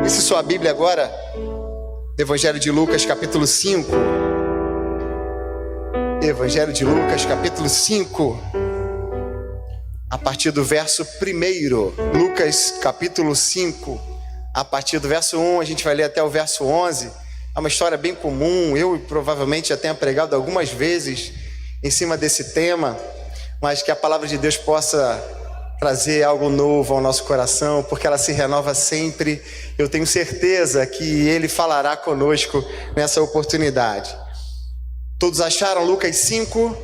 Esse sua Bíblia agora, Evangelho de Lucas, capítulo 5. Evangelho de Lucas, capítulo 5, a partir do verso 1. Lucas, capítulo 5, a partir do verso 1, a gente vai ler até o verso 11. É uma história bem comum, eu provavelmente já tenha pregado algumas vezes em cima desse tema, mas que a palavra de Deus possa trazer algo novo ao nosso coração, porque ela se renova sempre. Eu tenho certeza que Ele falará conosco nessa oportunidade. Todos acharam Lucas 5?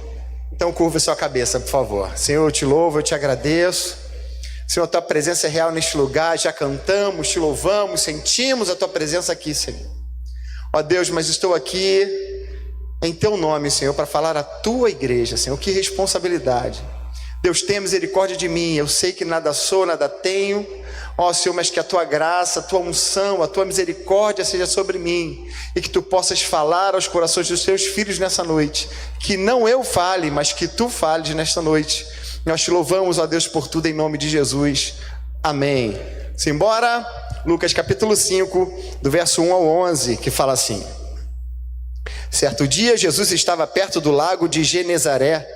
Então curva sua cabeça, por favor. Senhor, eu te louvo, eu te agradeço. Senhor, a tua presença é real neste lugar. Já cantamos, te louvamos, sentimos a tua presença aqui, Senhor. Ó Deus, mas estou aqui em teu nome, Senhor, para falar à tua igreja, Senhor. Que responsabilidade. Deus, tenha misericórdia de mim. Eu sei que nada sou, nada tenho, ó Senhor, mas que a tua graça, a tua unção, a tua misericórdia seja sobre mim, e que tu possas falar aos corações dos teus filhos nessa noite. Que não eu fale, mas que tu fales nesta noite. Nós te louvamos, ó Deus, por tudo, em nome de Jesus. Amém. Simbora. Lucas capítulo 5, do verso 1 ao 11, que fala assim: Certo dia, Jesus estava perto do lago de Genezaré,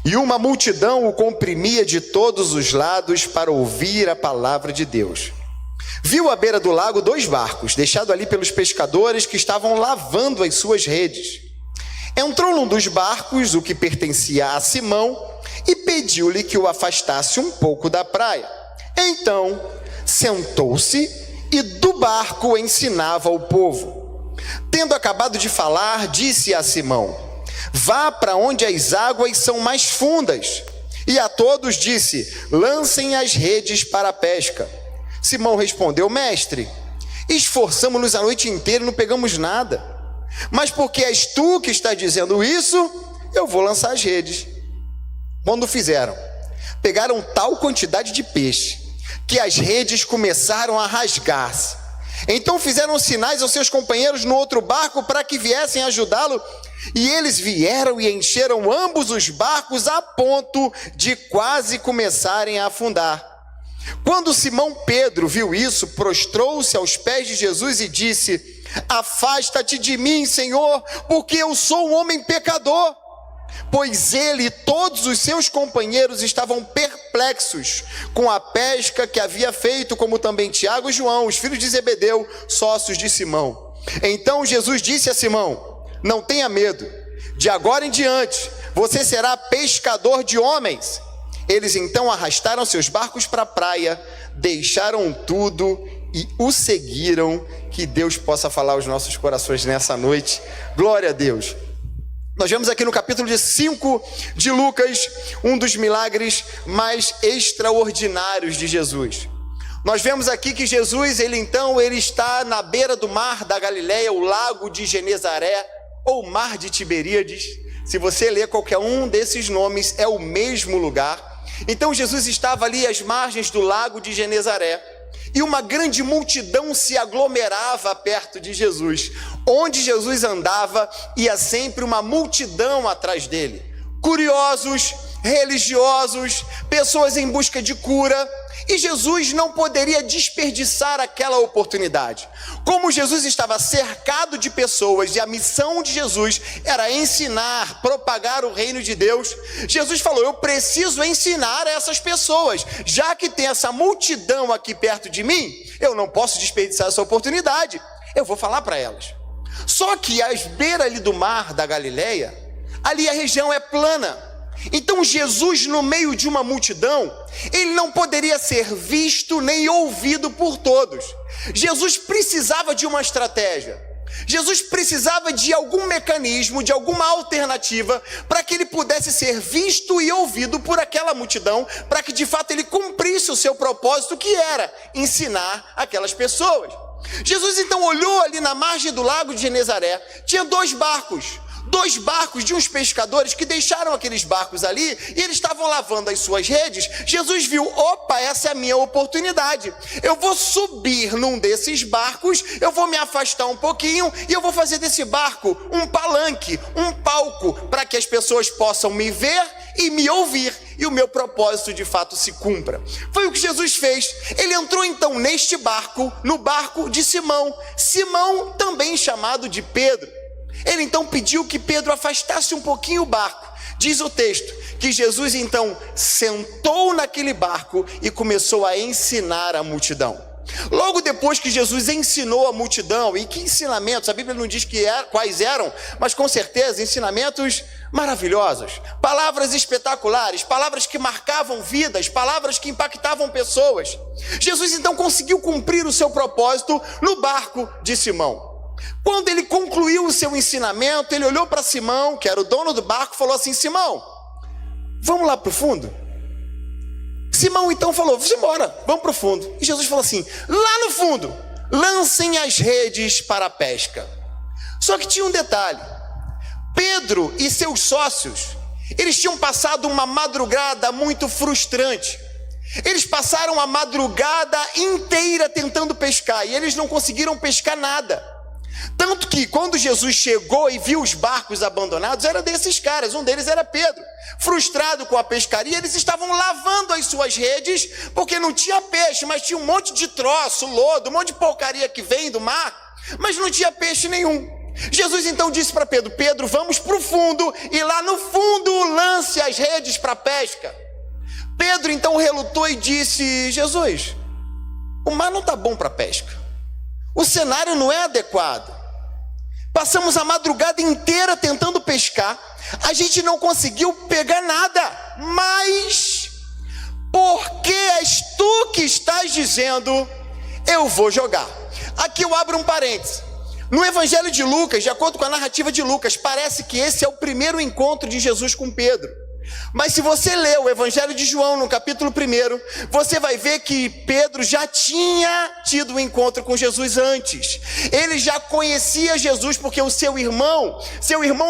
e uma multidão o comprimia de todos os lados para ouvir a palavra de Deus. Viu à beira do lago 2 barcos, deixados ali pelos pescadores que estavam lavando as suas redes. Entrou num dos barcos, o que pertencia a Simão, e pediu-lhe que o afastasse um pouco da praia. Então sentou-se e do barco ensinava ao povo. Tendo acabado de falar, disse a Simão: Vá para onde as águas são mais fundas. E a todos disse: Lancem as redes para a pesca. Simão respondeu: Mestre, esforçamo-nos a noite inteira e não pegamos nada. Mas porque és tu que está dizendo isso, eu vou lançar as redes. Quando fizeram, pegaram tal quantidade de peixe que as redes começaram a rasgar-se. Então fizeram sinais aos seus companheiros no outro barco para que viessem ajudá-lo. E eles vieram e encheram ambos os barcos a ponto de quase começarem a afundar. Quando Simão Pedro viu isso, prostrou-se aos pés de Jesus e disse: Afasta-te de mim, Senhor, porque eu sou um homem pecador. Pois ele e todos os seus companheiros estavam perplexos com a pesca que havia feito, como também Tiago e João, os filhos de Zebedeu, sócios de Simão. Então Jesus disse a Simão: Não tenha medo, de agora em diante você será pescador de homens. Eles então arrastaram seus barcos para a praia, deixaram tudo e o seguiram. Que Deus possa falar aos nossos corações nessa noite. Glória a Deus. Nós vemos aqui no capítulo 5 de Lucas um dos milagres mais extraordinários de Jesus. Nós vemos aqui que Jesus, ele está na beira do mar da Galileia, o lago de Genezaré, ou mar de Tiberíades. Se você ler qualquer um desses nomes, é o mesmo lugar. Então Jesus estava ali às margens do lago de Genezaré, e uma grande multidão se aglomerava perto de Jesus. Onde Jesus andava, ia sempre uma multidão atrás dele. Curiosos, religiosos, pessoas em busca de cura. E Jesus não poderia desperdiçar aquela oportunidade. Como Jesus estava cercado de pessoas e a missão de Jesus era ensinar, propagar o reino de Deus, Jesus falou: eu preciso ensinar a essas pessoas. Já que tem essa multidão aqui perto de mim, eu não posso desperdiçar essa oportunidade. Eu vou falar para elas. Só que às beiras ali do mar da Galileia, ali a região é plana. Então Jesus, no meio de uma multidão, ele não poderia ser visto nem ouvido por todos. Jesus precisava de uma estratégia. Jesus precisava de algum mecanismo, de alguma alternativa, para que ele pudesse ser visto e ouvido por aquela multidão, para que de fato ele cumprisse o seu propósito, que era ensinar aquelas pessoas. Jesus então olhou ali na margem do lago de Genezaré, tinha 2 barcos de uns pescadores que deixaram aqueles barcos ali, e eles estavam lavando as suas redes. Jesus viu: opa, essa é a minha oportunidade, eu vou subir num desses barcos, eu vou me afastar um pouquinho, e eu vou fazer desse barco um palanque, um palco, para que as pessoas possam me ver e me ouvir. e o meu propósito de fato se cumpra. Foi o que Jesus fez. Ele entrou então neste barco, no barco de Simão, Simão também chamado de Pedro. Ele então pediu que Pedro afastasse um pouquinho o barco. Diz o texto que Jesus então sentou naquele barco e começou a ensinar a multidão. Logo depois que Jesus ensinou a multidão, e que ensinamentos, a Bíblia não diz quais eram, mas com certeza ensinamentos maravilhosos, palavras espetaculares, palavras que marcavam vidas, palavras que impactavam pessoas. Jesus então conseguiu cumprir o seu propósito no barco de Simão. Quando ele concluiu o seu ensinamento, ele olhou para Simão, que era o dono do barco, e falou assim: Simão, vamos lá para o fundo? Simão então falou: vamos embora, vamos para o fundo. E Jesus falou assim: lá no fundo, lancem as redes para a pesca. Só que tinha um detalhe: Pedro e seus sócios, eles tinham passado uma madrugada muito frustrante. Eles passaram a madrugada inteira tentando pescar, e eles não conseguiram pescar nada. Tanto que quando Jesus chegou e viu os barcos abandonados, era desses caras, um deles era Pedro. Frustrado com a pescaria, eles estavam lavando as suas redes, porque não tinha peixe, mas tinha um monte de troço, lodo, um monte de porcaria que vem do mar, mas não tinha peixe nenhum. Jesus então disse para Pedro: Pedro, vamos para o fundo, e lá no fundo lance as redes para a pesca. Pedro então relutou e disse: Jesus, o mar não está bom para pesca, o cenário não é adequado. Passamos a madrugada inteira tentando pescar, a gente não conseguiu pegar nada, mas porque és tu que estás dizendo, eu vou jogar. Aqui eu abro um parênteses. No Evangelho de Lucas, de acordo com a narrativa de Lucas, parece que esse é o primeiro encontro de Jesus com Pedro. Mas se você ler o Evangelho de João no capítulo 1, você vai ver que Pedro já tinha tido um encontro com Jesus antes. Ele já conhecia Jesus porque o seu irmão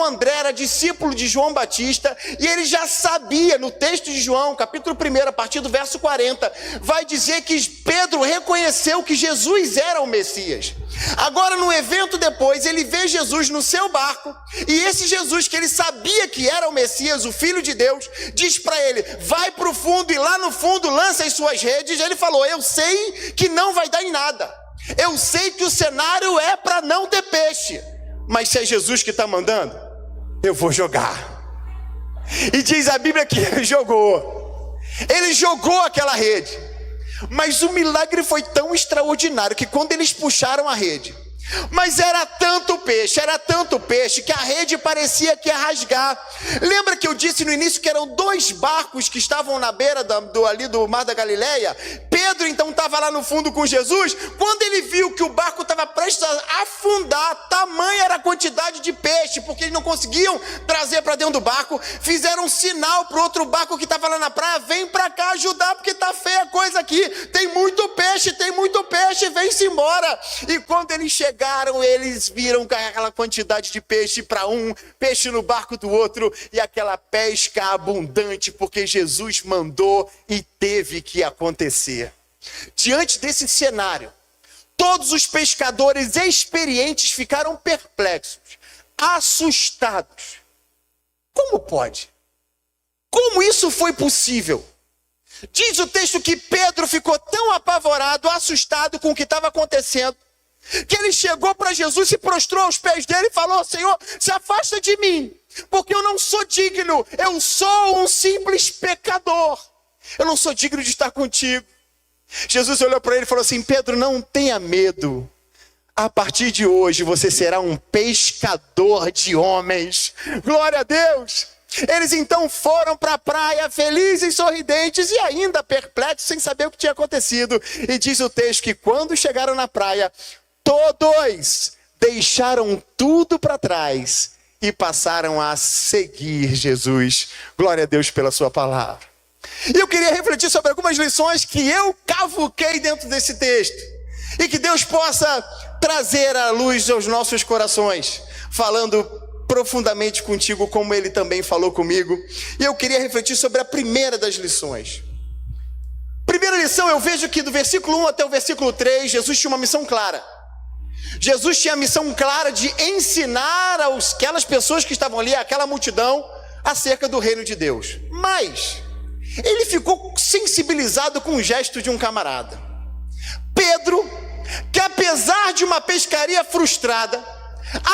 André era discípulo de João Batista, e ele já sabia. No texto de João, capítulo 1, a partir do verso 40, vai dizer que Pedro reconheceu que Jesus era o Messias. Agora, no evento depois, ele vê Jesus no seu barco, e esse Jesus que ele sabia que era o Messias, o Filho de Deus, diz para ele: vai para o fundo, e lá no fundo lança as suas redes. Ele falou: eu sei que não vai dar em nada, eu sei que o cenário é para não ter peixe, mas se é Jesus que está mandando, eu vou jogar. E diz a Bíblia que ele jogou aquela rede. Mas o milagre foi tão extraordinário que quando eles puxaram a rede, mas era tanto peixe que a rede parecia que ia rasgar. Lembra que eu disse no início que eram 2 barcos que estavam na beira ali do Mar da Galileia? Pedro então estava lá no fundo com Jesus. Quando ele viu que o barco estava prestes a afundar, tamanha era a quantidade de peixe, porque eles não conseguiam trazer para dentro do barco, fizeram um sinal para o outro barco que estava lá na praia: vem para cá ajudar, porque está feia a coisa aqui, tem muito peixe, vem-se embora. E quando eles chegaram, eles viram aquela quantidade de peixe para um, peixe no barco do outro, e aquela pesca abundante, porque Jesus mandou e teve que acontecer. Diante desse cenário, todos os pescadores experientes ficaram perplexos, assustados. Como pode? Como isso foi possível? Diz o texto que Pedro ficou tão apavorado, assustado com o que estava acontecendo, que ele chegou para Jesus, se prostrou aos pés dele e falou: Senhor, se afasta de mim, porque eu não sou digno, eu sou um simples pecador, eu não sou digno de estar contigo. Jesus olhou para ele e falou assim: Pedro, não tenha medo, a partir de hoje você será um pescador de homens. Glória a Deus! Eles então foram para a praia felizes, sorridentes e ainda perplexos, sem saber o que tinha acontecido. E diz o texto que quando chegaram na praia, todos deixaram tudo para trás e passaram a seguir Jesus. Glória a Deus pela sua palavra. E eu queria refletir sobre algumas lições que eu cavuquei dentro desse texto, e que Deus possa trazer à luz aos nossos corações, falando profundamente contigo como Ele também falou comigo. E eu queria refletir sobre a primeira das lições. Primeira lição, eu vejo que do versículo 1 até o versículo 3, Jesus tinha uma missão clara. Jesus tinha a missão clara de ensinar aquelas pessoas que estavam ali, aquela multidão, acerca do reino de Deus. Mas ele ficou sensibilizado com o gesto de um camarada. Pedro, que apesar de uma pescaria frustrada,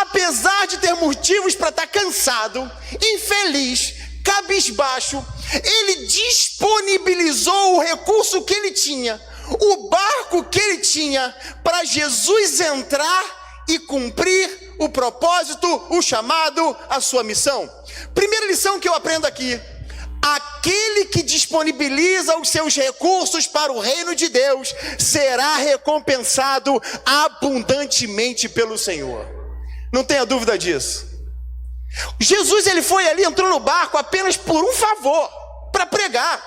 apesar de ter motivos para estar cansado, infeliz, cabisbaixo, ele disponibilizou o recurso que ele tinha, o barco que ele tinha, para Jesus entrar e cumprir o propósito, o chamado, a sua missão. Primeira lição que eu aprendo aqui: aquele que disponibiliza os seus recursos para o reino de Deus será recompensado abundantemente pelo Senhor. Não tenha dúvida disso. Jesus, ele foi ali, entrou no barco apenas por um favor, para pregar.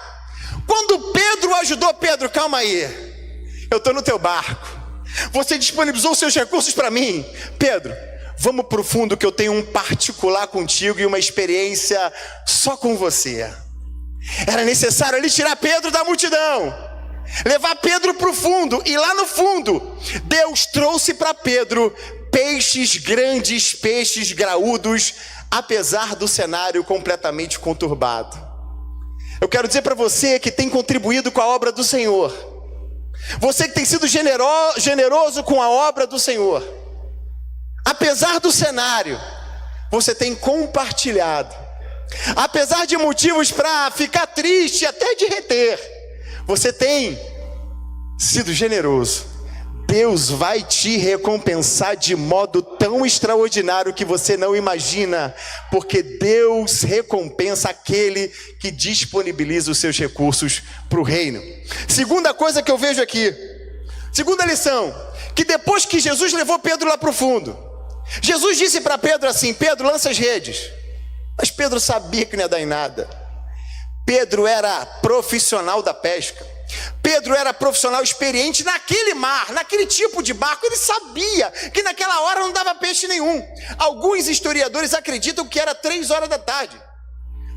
Quando Pedro ajudou, Pedro, calma aí, eu estou no teu barco, você disponibilizou os seus recursos para mim. Pedro, vamos para o fundo que eu tenho um particular contigo e uma experiência só com você. Era necessário ali tirar Pedro da multidão, levar Pedro para o fundo, e lá no fundo, Deus trouxe para Pedro peixes grandes, peixes graúdos, apesar do cenário completamente conturbado. Eu quero dizer para você que tem contribuído com a obra do Senhor, você que tem sido generoso com a obra do Senhor, apesar do cenário, você tem compartilhado. Apesar de motivos para ficar triste, até de reter, você tem sido generoso. Deus vai te recompensar de modo tão extraordinário que você não imagina, porque Deus recompensa aquele que disponibiliza os seus recursos para o reino. Segunda coisa que eu vejo aqui, segunda lição, que depois que Jesus levou Pedro lá para o fundo, Jesus disse para Pedro assim: Pedro, lança as redes. Mas Pedro sabia que não ia dar em nada. Pedro era profissional da pesca. Pedro era profissional experiente naquele mar, naquele tipo de barco. Ele sabia que naquela hora não dava peixe nenhum. Alguns historiadores acreditam que era 3 horas da tarde.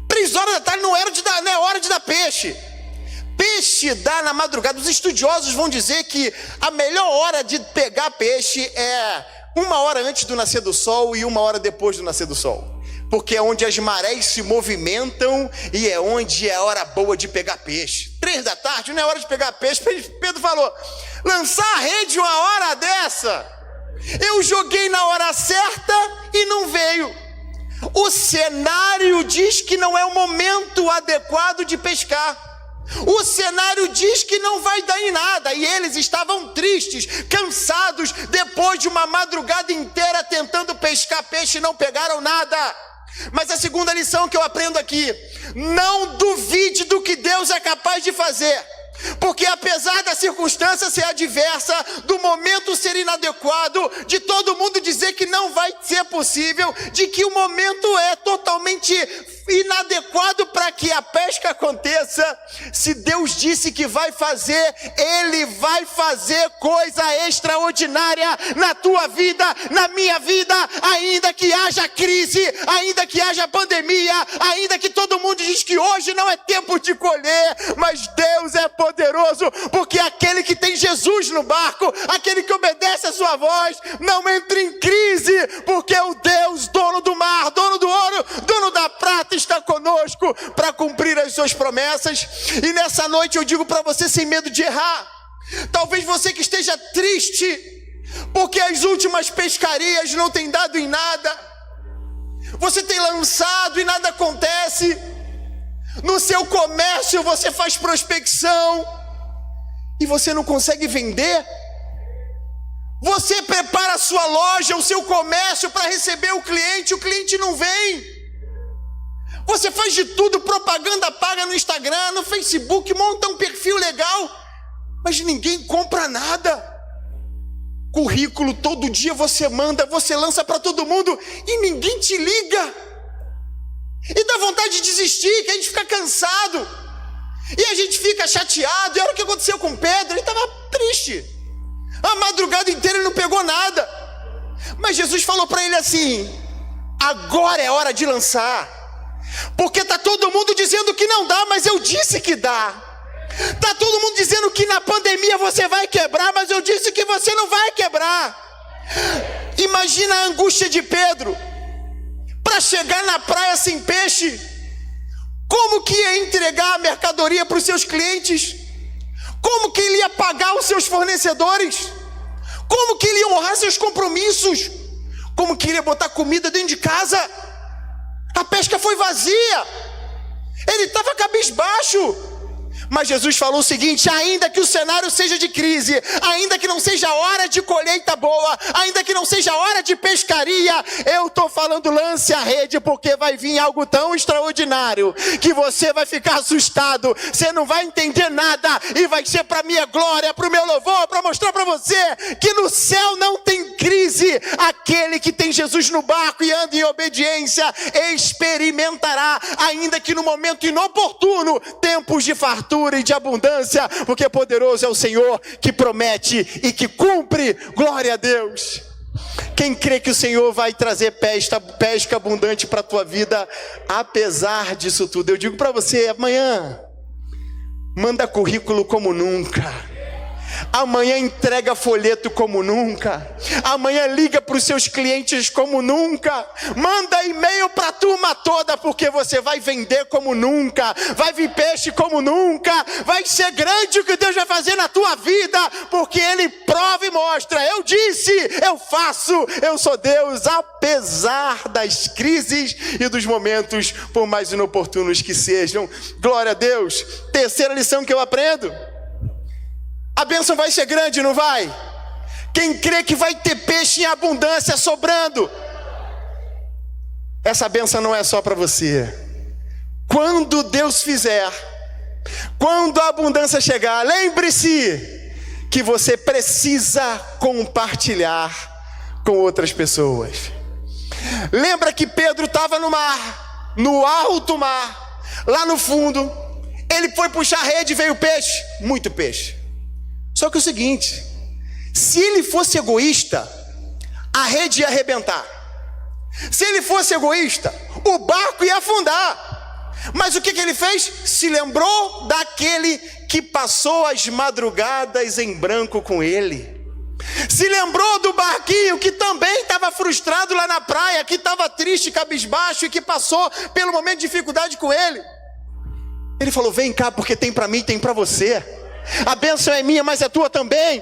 3 horas da tarde não é hora de dar peixe. Peixe dá na madrugada. Os estudiosos vão dizer que a melhor hora de pegar peixe é 1 hora antes do nascer do sol e 1 hora depois do nascer do sol, porque é onde as marés se movimentam e é onde é a hora boa de pegar peixe. 3 da tarde não é hora de pegar peixe. Pedro falou: lançar a rede 1 hora dessa? Eu joguei na hora certa e não veio. O cenário diz que não é o momento adequado de pescar. O cenário diz que não vai dar em nada, e eles estavam tristes, cansados, depois de uma madrugada inteira tentando pescar peixe e não pegaram nada. Mas a segunda lição que eu aprendo aqui: não duvide do que Deus é capaz de fazer, porque apesar da circunstância ser adversa, do momento ser inadequado, de todo mundo dizer que não vai ser possível, de que o momento é totalmente inadequado para que a pesca aconteça, se Deus disse que vai fazer, Ele vai fazer coisa extraordinária na tua vida, na minha vida, ainda que haja crise, ainda que haja pandemia, ainda que todo mundo diz que hoje não é tempo de colher, mas Deus é poderoso, porque aquele que tem Jesus no barco, aquele que obedece a sua voz, não entra em crise, porque o Deus, dono do mar, dono do ouro, dono da prata, está conosco para cumprir as suas promessas. E nessa noite eu digo para você, sem medo de errar, talvez você que esteja triste porque as últimas pescarias não têm dado em nada, você tem lançado e nada acontece. No seu comércio você faz prospecção e você não consegue vender. Você prepara a sua loja, o seu comércio para receber o cliente não vem. Você faz de tudo, propaganda paga no Instagram, no Facebook, monta um perfil legal, mas ninguém compra nada. Currículo todo dia você manda, você lança para todo mundo e ninguém te liga. E dá vontade de desistir, que a gente fica cansado. E a gente fica chateado. E olha o que aconteceu com Pedro, ele estava triste. A madrugada inteira ele não pegou nada. Mas Jesus falou para ele assim: agora é hora de lançar. Porque está todo mundo dizendo que não dá, mas eu disse que dá. Está todo mundo dizendo que na pandemia você vai quebrar, mas eu disse que você não vai quebrar. Imagina a angústia de Pedro para chegar na praia sem peixe, Como que ia entregar a mercadoria para os seus clientes? Como que ele ia pagar os seus fornecedores? Como que ele ia honrar seus compromissos? Como que ele ia botar comida dentro de casa? A pesca foi vazia. Ele estava cabisbaixo. Mas Jesus falou o seguinte: ainda que o cenário seja de crise, ainda que não seja hora de colheita boa, ainda que não seja hora de pescaria, eu estou falando, lance a rede, porque vai vir algo tão extraordinário, que você vai ficar assustado, você não vai entender nada, e vai ser para minha glória, para o meu louvor, para mostrar para você, que no céu não tem crise. Aquele que tem Jesus no barco e anda em obediência, experimentará, ainda que no momento inoportuno, tempos de fartura e de abundância, porque poderoso é o Senhor que promete e que cumpre. Glória a Deus. Quem crê que o Senhor vai trazer pesca abundante para a tua vida, apesar disso tudo, eu digo para você, amanhã manda currículo como nunca. Amanhã entrega folheto como nunca. Amanhã liga para os seus clientes como nunca. Manda e-mail para a turma toda, porque você vai vender como nunca. Vai vir peixe como nunca. Vai ser grande o que Deus vai fazer na tua vida, porque Ele prova e mostra. Eu disse, eu faço, eu sou Deus, apesar das crises e dos momentos, por mais inoportunos que sejam. Glória a Deus. Terceira lição que eu aprendo: a bênção vai ser grande, não vai? Quem crê que vai ter peixe em abundância sobrando, essa bênção não é só para você. Quando Deus fizer, quando a abundância chegar, lembre-se que você precisa compartilhar com outras pessoas. Lembra que Pedro estava no mar, no alto mar, lá no fundo. Ele foi puxar a rede e veio peixe, muito peixe. Só que é o seguinte: se ele fosse egoísta, a rede ia arrebentar. Se ele fosse egoísta, o barco ia afundar. Mas o que ele fez? Se lembrou daquele que passou as madrugadas em branco com ele. Se lembrou do barquinho que também estava frustrado lá na praia, que estava triste, cabisbaixo, e que passou pelo momento de dificuldade com ele. Ele falou: vem cá, porque tem para mim, tem para você. A bênção é minha, mas é tua também.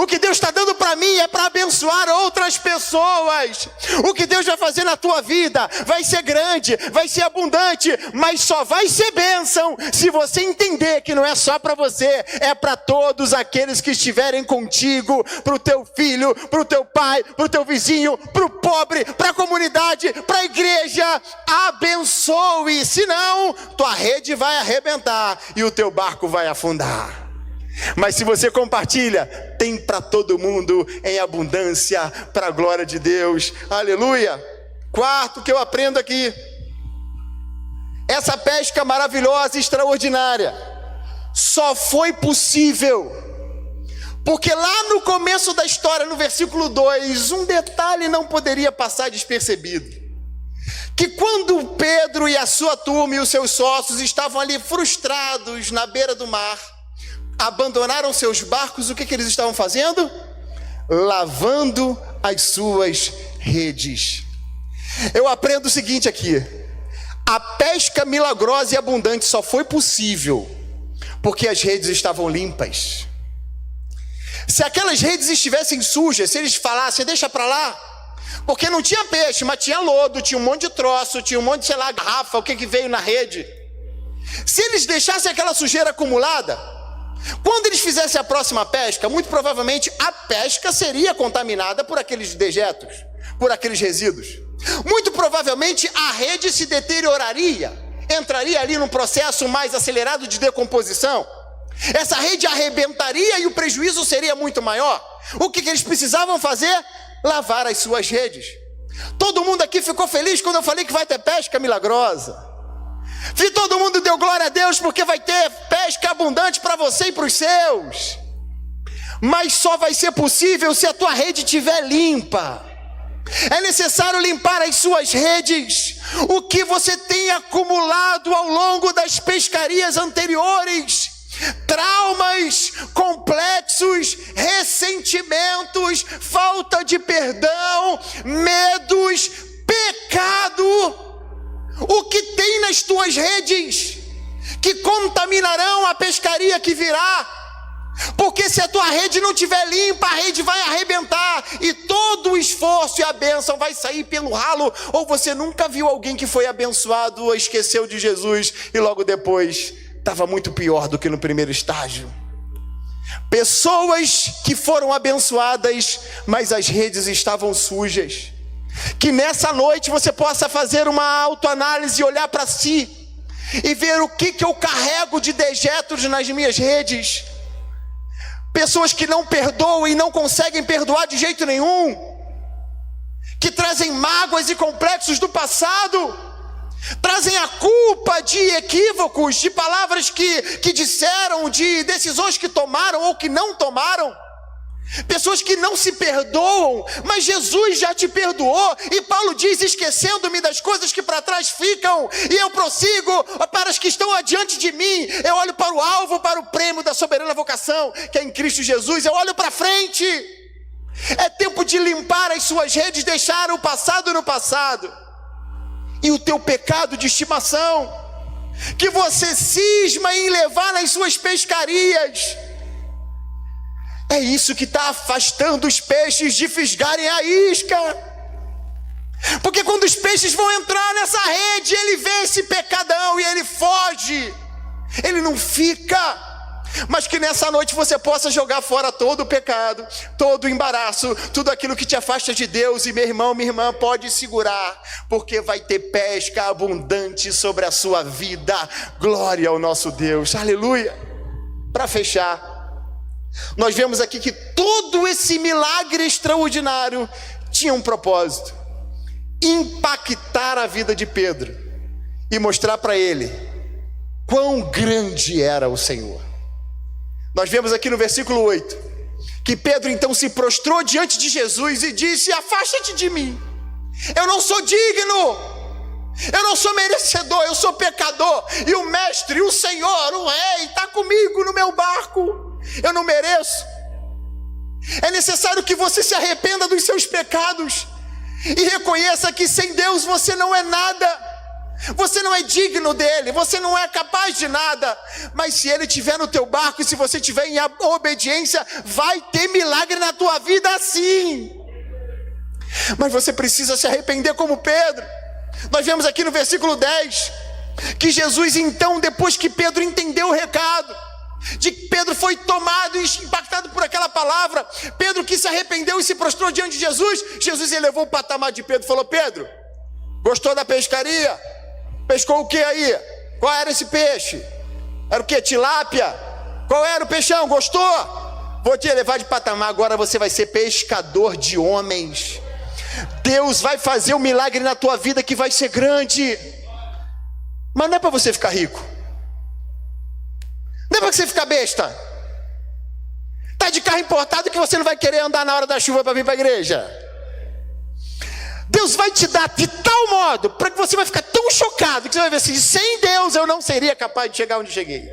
O que Deus está dando para mim é para abençoar outras pessoas. O que Deus vai fazer na tua vida vai ser grande, vai ser abundante, mas só vai ser bênção se você entender que não é só para você, é para todos aqueles que estiverem contigo, para o teu filho, para o teu pai, para o teu vizinho, para o pobre, para a comunidade, para a igreja. Abençoe, senão tua rede vai arrebentar e o teu barco vai afundar. Mas se você compartilha, tem para todo mundo em abundância, para a glória de Deus. Aleluia. Quarto que eu aprendo aqui: essa pesca maravilhosa e extraordinária só foi possível porque lá no começo da história, no versículo 2, um detalhe não poderia passar despercebido: que quando Pedro e a sua turma e os seus sócios estavam ali frustrados na beira do mar, abandonaram seus barcos, o que eles estavam fazendo? Lavando as suas redes. Eu aprendo o seguinte aqui: a pesca milagrosa e abundante só foi possível porque as redes estavam limpas. Se aquelas redes estivessem sujas, se eles falassem deixa para lá, porque não tinha peixe, mas tinha lodo, tinha um monte de troço, tinha um monte de, sei lá, garrafa, o que veio na rede. Se eles deixassem aquela sujeira acumulada, quando eles fizessem a próxima pesca, muito provavelmente a pesca seria contaminada por aqueles dejetos, por aqueles resíduos. Muito provavelmente a rede se deterioraria, entraria ali num processo mais acelerado de decomposição. Essa rede arrebentaria e o prejuízo seria muito maior. O que eles precisavam fazer? Lavar as suas redes. Todo mundo aqui ficou feliz quando eu falei que vai ter pesca milagrosa. E todo mundo deu glória a Deus porque vai ter pesca abundante para você e para os seus. Mas só vai ser possível se a tua rede estiver limpa. É necessário limpar as suas redes. O que você tem acumulado ao longo das pescarias anteriores: traumas, complexos, ressentimentos, falta de perdão, medos, pecado. o que tem nas tuas redes, que contaminarão a pescaria que virá. Porque se a tua rede não estiver limpa, a rede vai arrebentar, e todo o esforço e a bênção vai sair pelo ralo. Ou você nunca viu alguém que foi abençoado ou esqueceu de Jesus e logo depois estava muito pior do que no primeiro estágio? Pessoas que foram abençoadas, mas as redes estavam sujas. Que nessa noite você possa fazer uma autoanálise e olhar para si e ver o que eu carrego de dejetos nas minhas redes. Pessoas que não perdoam e não conseguem perdoar de jeito nenhum, que trazem mágoas e complexos do passado, trazem a culpa de equívocos, de palavras que disseram, de decisões que tomaram ou que não tomaram. Pessoas que não se perdoam, mas Jesus já te perdoou. E Paulo diz: esquecendo-me das coisas que para trás ficam, e eu prossigo para as que estão adiante de mim. Eu olho para o alvo, para o prêmio da soberana vocação, que é em Cristo Jesus. Eu olho para frente. É tempo de limpar as suas redes, deixar o passado no passado. E o teu pecado de estimação, que você cisma em levar nas suas pescarias, é isso que está afastando os peixes de fisgarem a isca. Porque quando os peixes vão entrar nessa rede, ele vê esse pecadão e ele foge, ele não fica. Mas que nessa noite você possa jogar fora todo o pecado, todo o embaraço, tudo aquilo que te afasta de Deus. E meu irmão, minha irmã, pode segurar, porque vai ter pesca abundante sobre a sua vida. Glória ao nosso Deus, aleluia. Para fechar, nós vemos aqui que todo esse milagre extraordinário tinha um propósito: impactar a vida de Pedro e mostrar para ele quão grande era o Senhor. Nós vemos aqui no versículo 8, que Pedro então se prostrou diante de Jesus e disse: afasta-te de mim, eu não sou digno, eu não sou merecedor, eu sou pecador, e o mestre, o Senhor, o rei está comigo no meu barco. Eu não mereço. É necessário que você se arrependa dos seus pecados e reconheça que sem Deus você não é nada. Você não é digno dele, você não é capaz de nada. Mas se ele estiver no teu barco e se você estiver em obediência, vai ter milagre na tua vida sim. Mas você precisa se arrepender como Pedro. Nós vemos aqui no versículo 10 que Jesus então, depois que Pedro entendeu o recado, de que Pedro foi tomado e impactado por aquela palavra, Pedro que se arrependeu e se prostrou diante de Jesus, Jesus elevou o patamar de Pedro e falou: Pedro, gostou da pescaria? Pescou o que aí? Qual era esse peixe? Era o que? Tilápia? Qual era o peixão? Gostou? Vou te elevar de patamar, agora você vai ser pescador de homens. Deus vai fazer um milagre na tua vida que vai ser grande. Mas não é para você ficar rico, não é para você ficar besta. Está de carro importado que você não vai querer andar na hora da chuva para vir para a igreja. Deus vai te dar de tal modo para que você vai ficar tão chocado que você vai ver assim: sem Deus eu não seria capaz de chegar onde cheguei.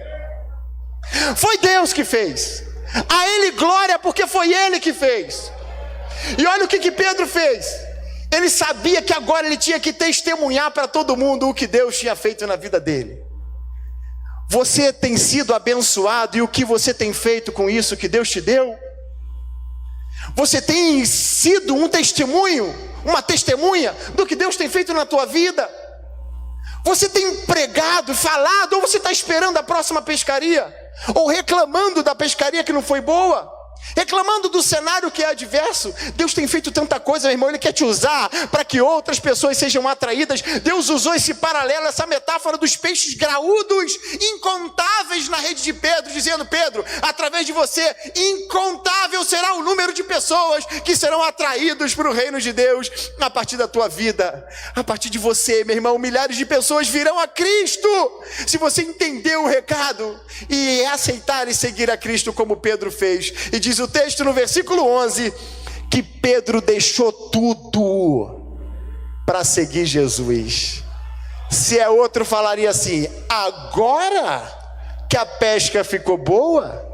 Foi Deus que fez. A Ele glória, porque foi Ele que fez. E olha o que Pedro fez. Ele sabia que agora ele tinha que testemunhar para todo mundo o que Deus tinha feito na vida dele. Você tem sido abençoado, e o que você tem feito com isso que Deus te deu? Você tem sido um testemunho, uma testemunha do que Deus tem feito na tua vida? Você tem pregado, falado, ou você está esperando a próxima pescaria? Ou reclamando da pescaria que não foi boa? Reclamando do cenário que é adverso? Deus tem feito tanta coisa, meu irmão. Ele quer te usar para que outras pessoas sejam atraídas. Deus usou esse paralelo, essa metáfora dos peixes graúdos, incontáveis na rede de Pedro, dizendo: Pedro, através de você, incontável será o número de pessoas que serão atraídos para o reino de Deus a partir da tua vida, a partir de você, meu irmão. Milhares de pessoas virão a Cristo se você entender o recado e aceitar e seguir a Cristo como Pedro fez. E diz o texto no versículo 11 que Pedro deixou tudo para seguir Jesus. Se é outro, falaria assim: agora que a pesca ficou boa,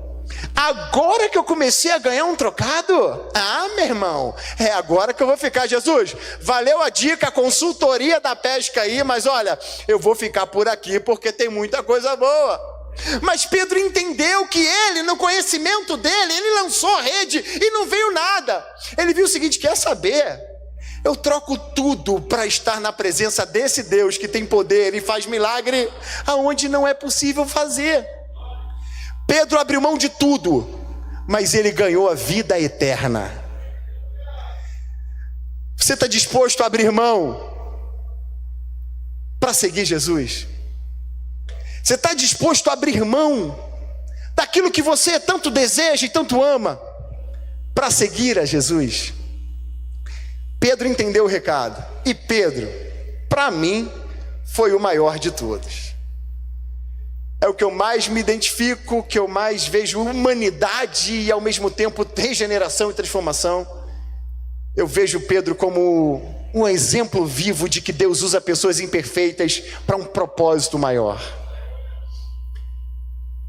Agora que eu comecei a ganhar um trocado? Ah, meu irmão, é agora que eu vou ficar. Jesus, valeu a dica, a consultoria da pesca aí, mas olha, eu vou ficar por aqui porque tem muita coisa boa. Mas Pedro entendeu que ele, no conhecimento dele, ele lançou a rede e não veio nada. Ele viu o seguinte: quer saber? Eu troco tudo para estar na presença desse Deus que tem poder e faz milagre aonde não é possível fazer. Pedro abriu mão de tudo, mas ele ganhou a vida eterna. Você está disposto a abrir mão para seguir Jesus? Você está disposto a abrir mão daquilo que você tanto deseja e tanto ama para seguir a Jesus? Pedro entendeu o recado. E Pedro, para mim, foi o maior de todos. É o que eu mais me identifico, que eu mais vejo humanidade e ao mesmo tempo regeneração e transformação. Eu vejo Pedro como um exemplo vivo de que Deus usa pessoas imperfeitas para um propósito maior.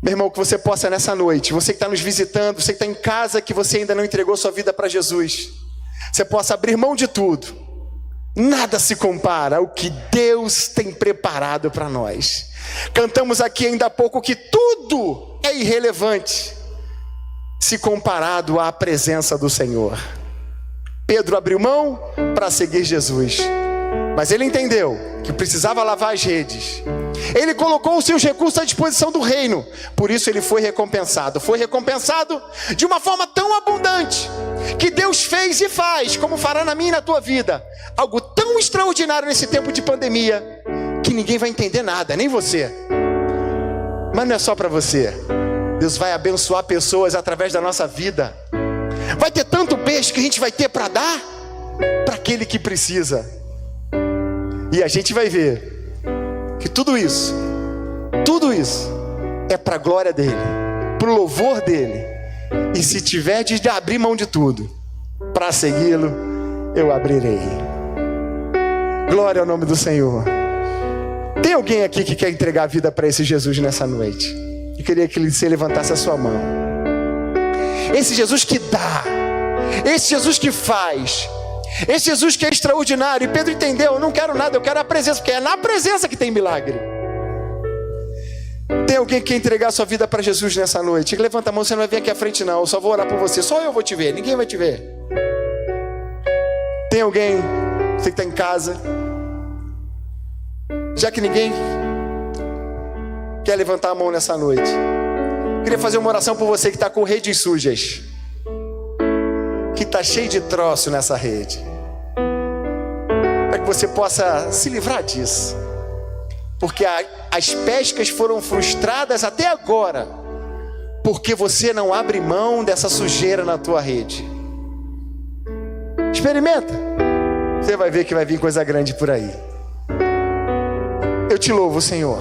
Meu irmão, que você possa nessa noite, você que está nos visitando, você que está em casa, que você ainda não entregou sua vida para Jesus, você possa abrir mão de tudo. Nada se compara ao que Deus tem preparado para nós. Cantamos aqui ainda há pouco que tudo é irrelevante se comparado à presença do Senhor. Pedro abriu mão para seguir Jesus, mas ele entendeu que precisava lavar as redes. Ele colocou os seus recursos à disposição do reino, por isso ele foi recompensado. Foi recompensado de uma forma tão abundante que Deus fez e faz, como fará na minha e na tua vida, algo tão extraordinário nesse tempo de pandemia, que ninguém vai entender nada, nem você. Mas não é só para você. Deus vai abençoar pessoas através da nossa vida. Vai ter tanto peixe que a gente vai ter para dar para aquele que precisa. E a gente vai ver que tudo isso é para a glória dele, para o louvor dele. E se tiver de abrir mão de tudo para segui-lo, eu abrirei. Glória ao nome do Senhor. Tem alguém aqui que quer entregar a vida para esse Jesus nessa noite? Eu queria que você levantasse a sua mão. Esse Jesus que dá, esse Jesus que faz, esse Jesus que é extraordinário. E Pedro entendeu: eu não quero nada, eu quero a presença, porque é na presença que tem milagre. Tem alguém que quer entregar a sua vida para Jesus nessa noite? Levanta a mão, você não vai vir aqui à frente não, eu só vou orar por você, só eu vou te ver, ninguém vai te ver. Tem alguém, você que está em casa, já que ninguém quer levantar a mão nessa noite, queria fazer uma oração por você que está com redes sujas, que está cheio de troço nessa rede, para que você possa se livrar disso, porque as pescas foram frustradas até agora, porque você não abre mão dessa sujeira na tua rede. Experimenta, você vai ver que vai vir coisa grande por aí. Eu te louvo, Senhor,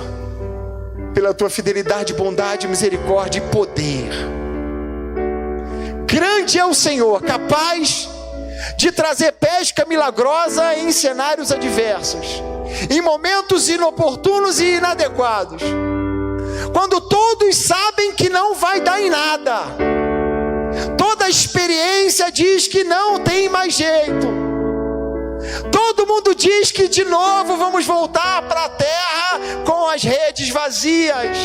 pela tua fidelidade, bondade, misericórdia e poder. Grande é o Senhor, capaz de trazer pesca milagrosa em cenários adversos, em momentos inoportunos e inadequados, quando todos sabem que não vai dar em nada, toda a experiência diz que não tem mais jeito, todo mundo diz que de novo vamos voltar para a terra com as redes vazias.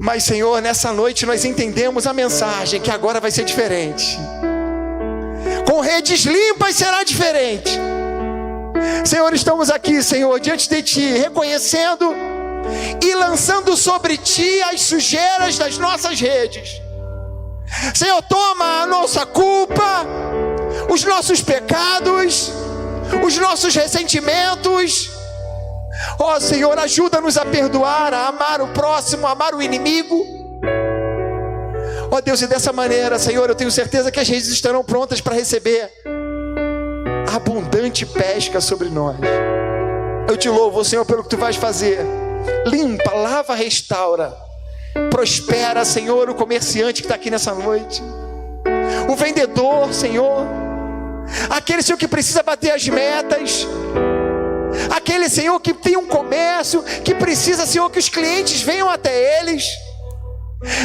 Mas, Senhor, nessa noite nós entendemos a mensagem, que agora vai ser diferente. Com redes limpas será diferente. Senhor, estamos aqui, Senhor, diante de Ti, reconhecendo e lançando sobre Ti as sujeiras das nossas redes. Senhor, toma a nossa culpa, os nossos pecados, os nossos ressentimentos. Ó Senhor, ajuda-nos a perdoar, a amar o próximo, a amar o inimigo. Ó Deus, e dessa maneira, Senhor, eu tenho certeza que as redes estarão prontas para receber a abundante pesca sobre nós. Eu te louvo, Senhor, pelo que Tu vais fazer. Limpa, lava, restaura. Prospera, Senhor, o comerciante que está aqui nessa noite, o vendedor, Senhor, aquele, Senhor, que precisa bater as metas, aquele, Senhor, que tem um comércio, que precisa, Senhor, que os clientes venham até eles.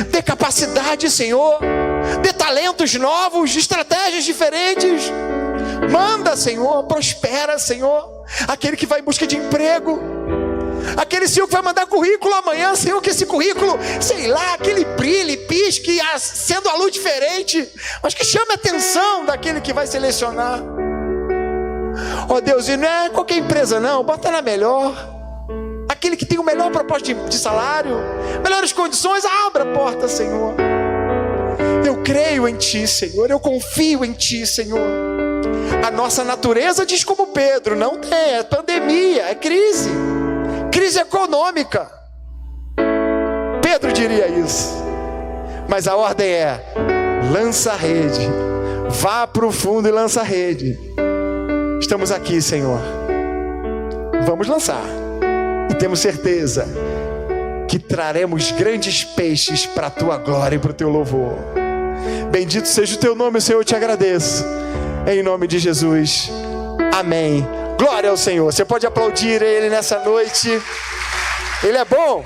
Dê capacidade, Senhor. Dê talentos novos, estratégias diferentes. Manda, Senhor, prospera, Senhor. Aquele que vai em busca de emprego, aquele, Senhor, que vai mandar currículo amanhã, Senhor, que esse currículo, sei lá, aquele brilhe, pisque, sendo a luz diferente, mas que chame a atenção daquele que vai selecionar. Ó Deus, e não é qualquer empresa não, bota na melhor. Aquele que tem o melhor propósito de salário, melhores condições, abra a porta, Senhor. Eu creio em Ti, Senhor, eu confio em Ti, Senhor. A nossa natureza diz como Pedro, não tem, é pandemia, é crise econômica. Pedro diria isso, mas a ordem é: lança a rede, vá para o fundo e lança a rede. Estamos aqui, Senhor, vamos lançar, e temos certeza que traremos grandes peixes para a Tua glória e para o Teu louvor. Bendito seja o Teu nome, Senhor, eu te agradeço, em nome de Jesus, amém. Glória ao Senhor. Você pode aplaudir Ele nessa noite, Ele é bom.